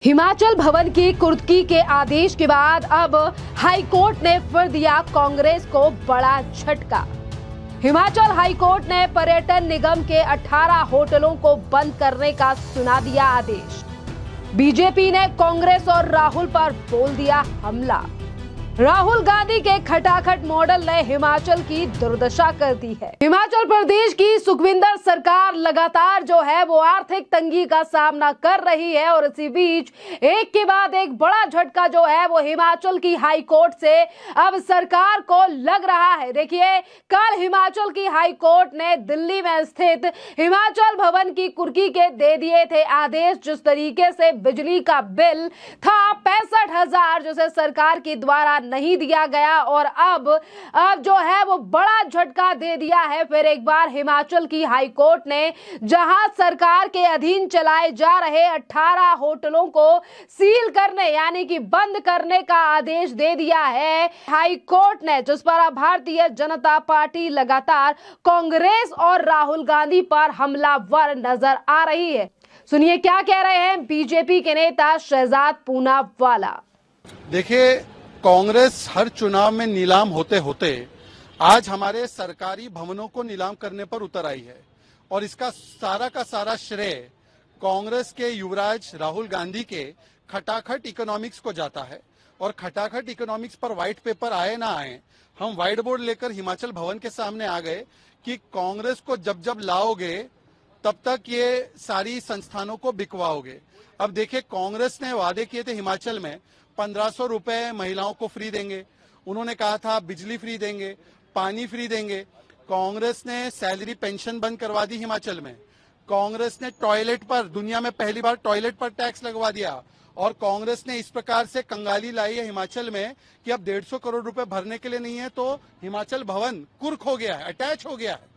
हिमाचल भवन की कुर्की के आदेश के बाद अब हाईकोर्ट ने फिर दिया कांग्रेस को बड़ा झटका। हिमाचल हाईकोर्ट ने पर्यटन निगम के 18 होटलों को बंद करने का सुना दिया आदेश। बीजेपी ने कांग्रेस और राहुल पर बोल दिया हमला। राहुल गांधी के खटाखट मॉडल ने हिमाचल की दुर्दशा कर दी है। हिमाचल प्रदेश की सुखविंदर सरकार लगातार जो है वो आर्थिक तंगी का सामना कर रही है और इसी बीच एक के बाद एक बड़ा झटका जो है वो हिमाचल की हाई कोर्ट से अब सरकार को लग रहा है। देखिए, कल हिमाचल की हाई कोर्ट ने दिल्ली में स्थित हिमाचल भवन की कुर्की के दे दिए थे आदेश। जिस तरीके से बिजली का बिल था 65,000 जिसे सरकार के द्वारा नहीं दिया गया और अब जो है वो बड़ा झटका दे दिया है फिर एक बार हिमाचल की हाई कोर्ट ने, जहां सरकार के अधीन चलाए जा रहे 18 होटलों को सील करने यानी कि बंद करने का आदेश दे दिया है हाई कोर्ट ने, जिस पर अब भारतीय जनता पार्टी लगातार कांग्रेस और राहुल गांधी पर हमलावर नजर आ रही है। सुनिए क्या कह रहे हैं बीजेपी के नेता शहजाद पूनावाला। देखिए, कांग्रेस हर चुनाव में नीलाम होते होते आज हमारे सरकारी भवनों को नीलाम करने पर उतर आई है और इसका सारा का सारा श्रेय कांग्रेस के युवराज राहुल गांधी के खटाखट इकोनॉमिक्स को जाता है। और खटाखट इकोनॉमिक्स पर व्हाइट पेपर आए ना आए, हम व्हाइट बोर्ड लेकर हिमाचल भवन के सामने आ गए कि कांग्रेस को जब जब लाओगे तब तक ये सारी संस्थानों को बिकवाओगे। अब देखिए, कांग्रेस ने वादे किए थे हिमाचल में 1500 रुपए महिलाओं को फ्री देंगे, उन्होंने कहा था बिजली फ्री देंगे, पानी फ्री देंगे। कांग्रेस ने सैलरी पेंशन बंद करवा दी हिमाचल में। कांग्रेस ने टॉयलेट पर, दुनिया में पहली बार टॉयलेट पर टैक्स लगवा दिया और कांग्रेस ने इस प्रकार से कंगाली लाई है हिमाचल में कि अब 150 करोड़ रुपए भरने के लिए नहीं है तो हिमाचल भवन कुर्क हो गया है, अटैच हो गया है।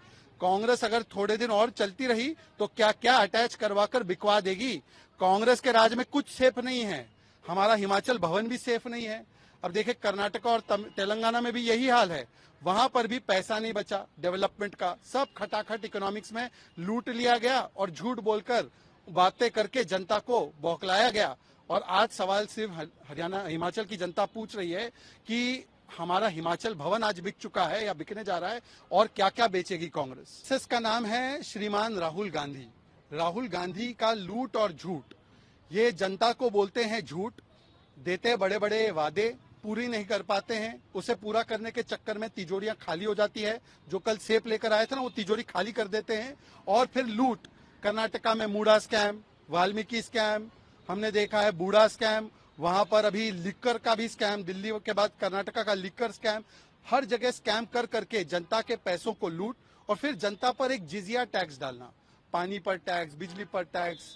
कांग्रेस अगर थोड़े दिन और चलती रही तो क्या क्या अटैच करवाकर बिकवा देगी। कांग्रेस के राज में कुछ सेफ नहीं है, हमारा हिमाचल भवन भी सेफ नहीं है। अब देखिए, कर्नाटक और तेलंगाना में भी यही हाल है, वहां पर भी पैसा नहीं बचा डेवलपमेंट का, सब खटाखट इकोनॉमिक्स में लूट लिया गया और झूठ बोलकर बातें करके जनता को बौखलाया गया। और आज सवाल सिर्फ हरियाणा हिमाचल की जनता पूछ रही है कि हमारा हिमाचल भवन आज बिक चुका है या बिकने जा रहा है और क्या क्या बेचेगी कांग्रेस। इसका नाम है श्रीमान राहुल गांधी। राहुल गांधी का लूट और झूठ, ये जनता को बोलते हैं झूठ, देते बड़े बड़े वादे, पूरी नहीं कर पाते हैं, उसे पूरा करने के चक्कर में तिजोरियां खाली हो जाती है। जो कल सेब लेकर आए थे ना, वो तिजोरी खाली कर देते हैं और फिर लूट। कर्नाटका में मूडा स्कैम, वाल्मीकि स्कैम हमने देखा है, बूढ़ा स्कैम, वहां पर अभी लिक्कर का भी स्कैम, दिल्ली के बाद कर्नाटका का लिक्कर स्कैम। हर जगह स्कैम कर करके जनता के पैसों को लूट और फिर जनता पर एक जिजिया टैक्स डालना, पानी पर टैक्स, बिजली पर टैक्स,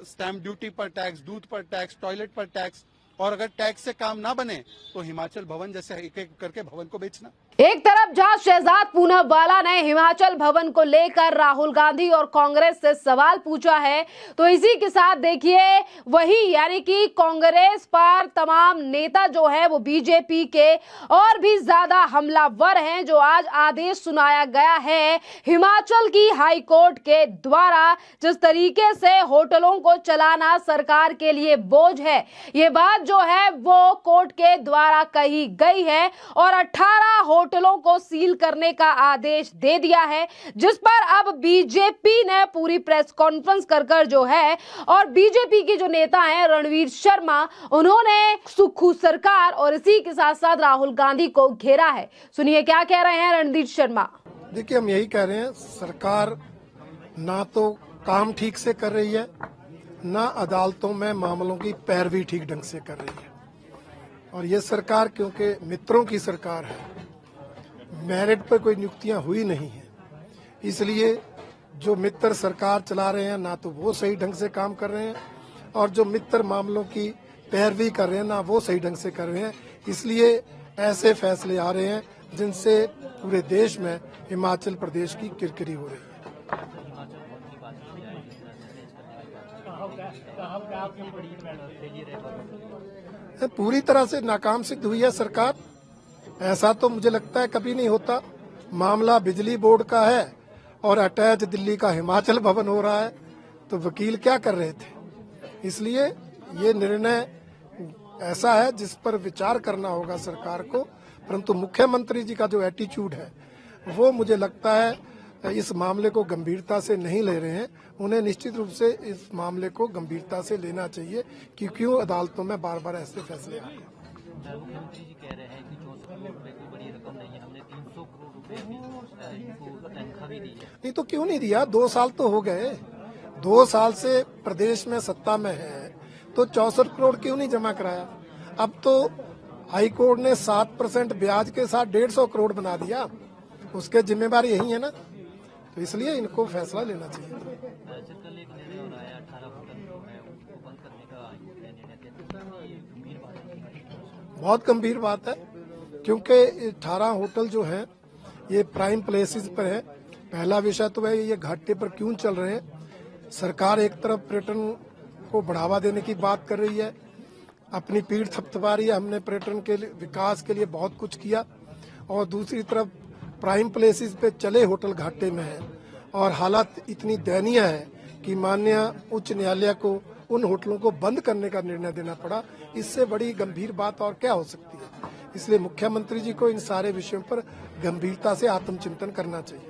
स्टैम्प ड्यूटी पर टैक्स, दूध पर टैक्स, टॉयलेट पर टैक्स। और अगर टैक्स से काम ना बने तो हिमाचल भवन जैसे एक एक करके भवन को बेचना। एक तरफ जहां शहजाद पूनावाला ने हिमाचल भवन को लेकर राहुल गांधी और कांग्रेस से सवाल पूछा है, तो इसी के साथ देखिए वही यानी कि कांग्रेस पर तमाम नेता जो है वो बीजेपी के और भी ज्यादा हमलावर हैं। जो आज आदेश सुनाया गया है हिमाचल की हाई कोर्ट के द्वारा, जिस तरीके से होटलों को चलाना सरकार के लिए बोझ है, ये बात जो है वो कोर्ट के द्वारा कही गई है और 18 होटलों को सील करने का आदेश दे दिया है। जिस पर अब बीजेपी ने पूरी प्रेस कॉन्फ्रेंस कर जो है और बीजेपी के जो नेता हैं रणवीर शर्मा, उन्होंने सुक्खू सरकार और इसी के साथ साथ राहुल गांधी को घेरा है। सुनिए क्या कह रहे हैं रणवीर शर्मा। देखिए, हम यही कह रहे हैं, सरकार ना तो काम ठीक से कर रही है, ना अदालतों में मामलों की पैरवी ठीक ढंग से कर रही है। और ये सरकार क्योंकि मित्रों की सरकार है, मेरिट पर कोई नियुक्तियां हुई नहीं है, इसलिए जो मित्र सरकार चला रहे हैं ना तो वो सही ढंग से काम कर रहे हैं और जो मित्र मामलों की पैरवी कर रहे हैं ना वो सही ढंग से कर रहे हैं। इसलिए ऐसे फैसले आ रहे हैं जिनसे पूरे देश में हिमाचल प्रदेश की किरकिरी हो रही है। पूरी तरह से नाकाम सिद्ध हुई है सरकार। ऐसा तो मुझे लगता है कभी नहीं होता। मामला बिजली बोर्ड का है और अटैच दिल्ली का हिमाचल भवन हो रहा है, तो वकील क्या कर रहे थे। इसलिए ये निर्णय ऐसा है जिस पर विचार करना होगा सरकार को, परंतु मुख्यमंत्री जी का जो एटीट्यूड है वो मुझे लगता है इस मामले को गंभीरता से नहीं ले रहे हैं। उन्हें निश्चित रूप से इस मामले को गंभीरता से लेना चाहिए कि क्यों अदालतों में बार बार ऐसे फैसले आ रहे हैं। मुख्यमंत्री जी कह रहे हैं कि 400 करोड़ रुपए कोई बड़ी रकम नहीं है, हमने 300 करोड़ रुपए भी इनको तनख्वाह भी दी है। नहीं तो क्यों नहीं दिया? 2 साल तो हो गए, 2 साल से प्रदेश में सत्ता में है तो 64 करोड़ क्यों नहीं जमा कराया? अब तो हाईकोर्ट ने 7% ब्याज के साथ 150 करोड़ बना दिया, उसके जिम्मेदार यही है ना, तो इसलिए इनको फैसला लेना चाहिए। कल एक निर्णय हो रहा है 18 होटल जो है उनको बंद करने का निर्णय, ये गंभीर बात है। बहुत गंभीर बात है क्योंकि 18 होटल जो है ये प्राइम प्लेसेस पर है। पहला विषय तो है ये घाटे पर क्यों चल रहे हैं। सरकार एक तरफ पर्यटन को बढ़ावा देने की बात कर रही है, अपनी पीठ थपथपा रही है, हमने पर्यटन के विकास के लिए बहुत कुछ किया, और दूसरी तरफ प्राइम प्लेसेस पे चले होटल घाटे में है और हालात इतनी दयनीय है कि माननीय उच्च न्यायालय को उन होटलों को बंद करने का निर्णय देना पड़ा। इससे बड़ी गंभीर बात और क्या हो सकती है? इसलिए मुख्यमंत्री जी को इन सारे विषयों पर गंभीरता से आत्मचिंतन करना चाहिए।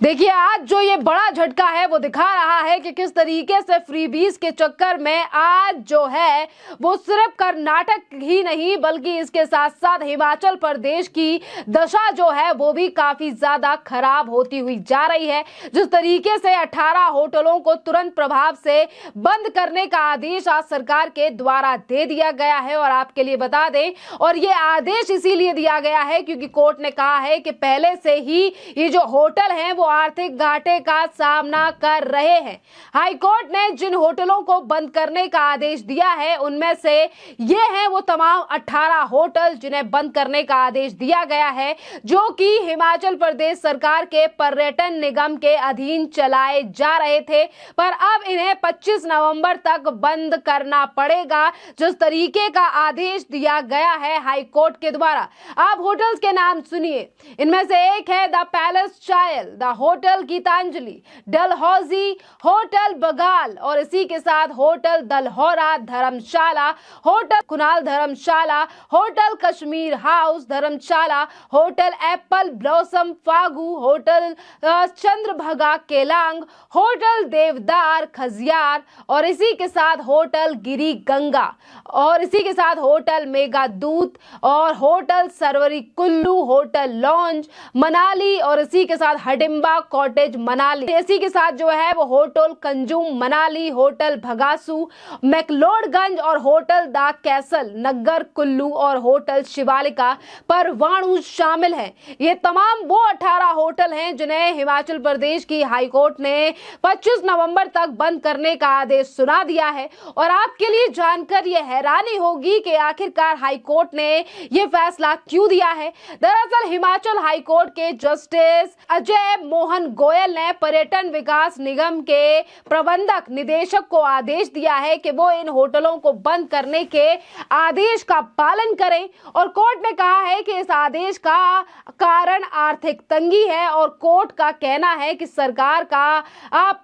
देखिए, आज जो ये बड़ा झटका है वो दिखा रहा है कि किस तरीके से फ्रीबीज के चक्कर में आज जो है वो सिर्फ कर्नाटक ही नहीं बल्कि इसके साथ साथ हिमाचल प्रदेश की दशा जो है वो भी काफी ज्यादा खराब होती हुई जा रही है। जिस तरीके से 18 होटलों को तुरंत प्रभाव से बंद करने का आदेश आज सरकार के द्वारा दे दिया गया है, और आपके लिए बता दें, और ये आदेश इसीलिए दिया गया है क्योंकि कोर्ट ने कहा है कि पहले से ही ये जो होटल हैं वो आर्थिक घाटे का सामना कर रहे हैं। हाईकोर्ट ने जिन होटलों को बंद करने का आदेश दिया है उनमें से ये हैं वो तमाम 18 होटल जिन्हें बंद करने का आदेश दिया गया है, जो कि हिमाचल प्रदेश सरकार के पर्यटन निगम के अधीन चलाए जा रहे थे, पर अब इन्हें 25 नवंबर तक बंद करना पड़ेगा, जिस तरीके का आदेश दिया गया है हाईकोर्ट के द्वारा। आप होटल्स के नाम सुनिए, इनमें से एक है the palace Chail, the hotel Geetanjali, Dalhousie, hotel Bagal, और इसी के साथ होटल दलहौरा Dharamshala, hotel Kunal Dharamshala, hotel Kashmir house Dharamshala, hotel apple blossom Fagu, hotel Chandrabhaga Keylong, hotel Deodar Khajjiar, और इसी के साथ होटल गिरी गंगा, और इसी के साथ होटल मेगा दूत, और hotel Sarwari Kullu, hotel lounge Manali, और इसी के साथ हडिम्बा कॉटेज मनाली, इसी के साथ जो है वो होटल कंजुम मनाली, होटल भगासू मैक्लोडगंज, और होटल द कैसल नगर कुल्लू, और होटल शिवालिका परवाणु शामिल हैं। ये तमाम वो 18 होटल हैं जिन्हें हिमाचल प्रदेश की हाईकोर्ट ने 25 नवंबर तक बंद करने का आदेश सुना दिया है। और आपके लिए जानकर ये हैरानी होगी कि आखिरकार हाईकोर्ट ने ये फैसला क्यों दिया है। दरअसल हिमाचल हाईकोर्ट के जस्टिस अजय मोहन गोयल ने पर्यटन विकास निगम के प्रबंधक निदेशक को आदेश दिया है कि वो इन होटलों को बंद करने के आदेश का पालन करें, और कोर्ट ने कहा है कि इस आदेश का कारण आर्थिक तंगी है, और कोर्ट का कहना है कि सरकार का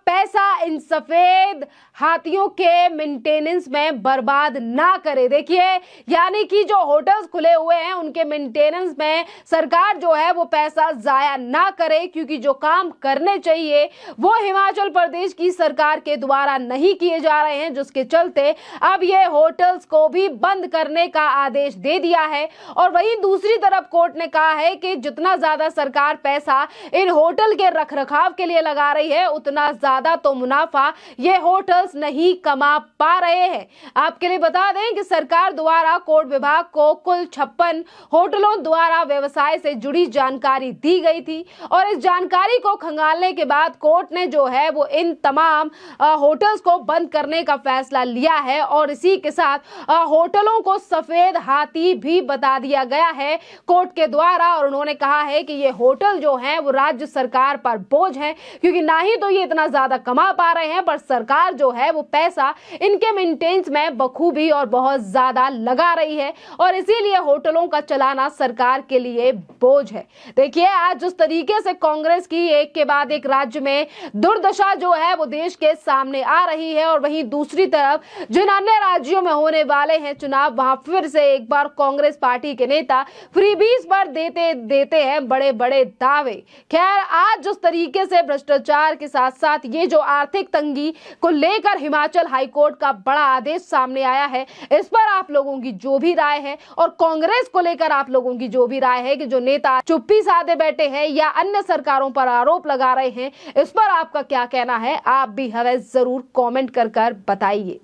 पैसा इन सफेद हाथियों के मेंटेनेंस में बर्बाद ना करे। देखिए, यानी कि जो होटल्स खुले हुए हैं उनके मेंटेनेंस में सरकार जो है वो पैसा जाया ना करे, क्योंकि जो काम करने चाहिए वो हिमाचल प्रदेश की सरकार के द्वारा नहीं किए जा रहे हैं, जिसके चलते अब ये होटल्स को भी बंद करने का आदेश दे दिया है। और वहीं दूसरी तरफ कोर्ट ने कहा है कि जितना ज्यादा सरकार पैसा इन होटल के रखरखाव के लिए लगा रही है उतना ज्यादा तो मुनाफा ये होटल्स नहीं कमा पा रहे हैं। आपके लिए बता दें कि सरकार द्वारा कोर्ट विभाग को कुल 56 होटलों द्वारा व्यवसाय से जुड़ी जानकारी दी गई थी, और इस जानकारी को खंगालने के बाद कोर्ट ने जो है वो इन तमाम होटल्स को बंद करने का फैसला लिया है, और इसी के साथ होटलों को सफेद हाथी भी बता दिया गया है कोर्ट के द्वारा। और उन्होंने कहा है कि ये होटल जो हैं वो राज्य सरकार पर बोझ है, क्योंकि ना ही तो ये इतना ज्यादा कमा पा रहे हैं, पर सरकार जो है वो पैसा इनके मेंटेनेंस में बखूबी और बहुत ज्यादा लगा रही है, और इसीलिए होटलों का चलाना सरकार के लिए बोझ है। देखिए, आज जिस तरीके से कांग्रेस की ही एक के बाद एक राज्य में दुर्दशा जो है वो देश के सामने आ रही है, और वहीं दूसरी तरफ जिन अन्य राज्यों में होने वाले हैं चुनाव, वहां फिर से एक बार कांग्रेस पार्टी के नेता फ्रीबीज पर देते हैं बड़े बड़े दावे। खैर, आज जिस तरीके से भ्रष्टाचार के साथ साथ ये जो आर्थिक तंगी को लेकर हिमाचल हाईकोर्ट का बड़ा आदेश सामने आया है, इस पर आप लोगों की जो भी राय है, और कांग्रेस को लेकर आप लोगों की जो भी राय है कि जो नेता चुप्पी साधे बैठे हैं या अन्य सरकारों पर आरोप लगा रहे हैं, इस पर आपका क्या कहना है, आप भी हमें जरूर कमेंट कर बताइए।